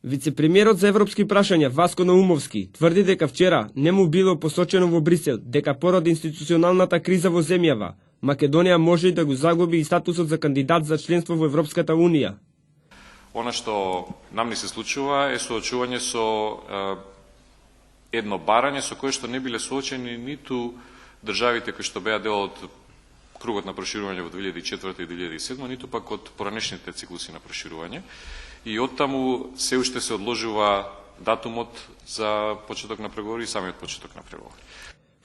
Вице-премиерот за европски прашања Васко Наумовски тврди дека вчера не му било посочено во Брисел дека поради институционалната криза во земјава, Македонија може и да го загуби и статусот за кандидат за членство во Европската Унија. Она што нам ни се случува е соочување со едно барање со кое што не биле соочени ниту државите кои што беа дел од кругот на проширување во 2004 и 2007, ниту пак од поранешните циклуси на проширување. И оттаму се уште се одложува датумот за почеток на преговори и самиот почеток на преговори.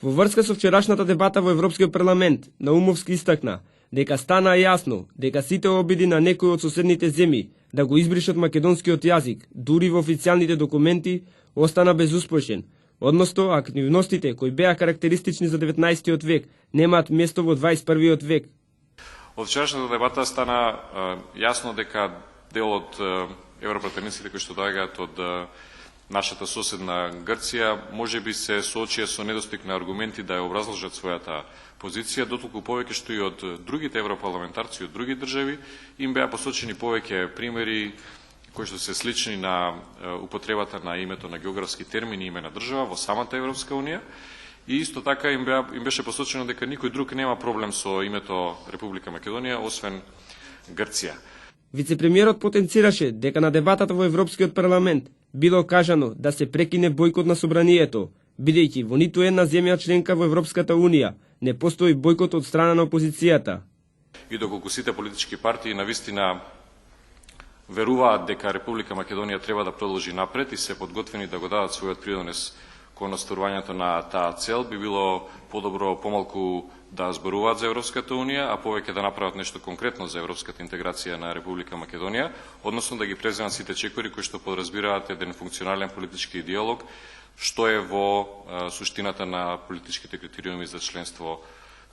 Во врска со вчерашната дебата во Европскиот парламент, Наумовски истакна дека стана јасно дека сите обиди на некои од соседните земји да го избришат македонскиот јазик, дури во официјалните документи, остана безуспешен. Односно, активностите кои беа карактеристични за 19 век немаат место во 21 век. Од вчерашната дебата стана јасно дека дел од европратениците кои што доаѓаат од нашата соседна Грција може би се соочија со недостиг на аргументи да ја образложат својата позиција, дотолку повеќе што и од другите европарламентарци од други држави им беа посочени повеќе примери кои што се слични на употребата на името на географски термини име на држава во самата Европска Унија. И исто така им беше посочено дека никој друг нема проблем со името Република Македонија освен Грција. Вице-премиерот потенцираше дека на дебатата во Европскиот парламент било кажано да се прекине бојкот на собранието, бидејќи во ниту една земја членка во Европската Унија не постои бојкот од страна на опозицијата. И доколку сите политички партии навистина веруваат дека Република Македонија треба да продолжи напред и се подготвени да го дадат својот придонес кон остварувањето на таа цел, би било подобро помалку да зборуваат за Европската Унија, а повеќе да направат нешто конкретно за европската интеграција на Република Македонија, односно да ги преземат сите чекори кои што подразбираат еден функционален политички диалог, што е во суштината на политичките критериуми за членство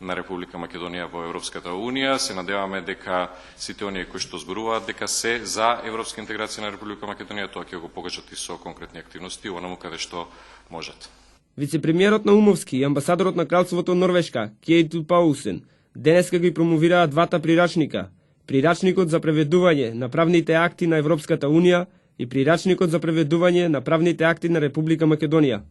на Република Македонија во Европската Унија. Се надеваме дека сите оние кои што зборуваат дека се за европска интеграција на Република Македонија, тоа ќе го покажат и со конкретни активности, онаму каде што можат. Вице-премиерот Наумовски и амбасадорот на Кралството Норвешка, Кейту Паулсен, денеска ги промовираат двата прирачника: прирачникот за преведување на правните акти на Европската Унија и прирачникот за преведување на правните акти на Република Македонија.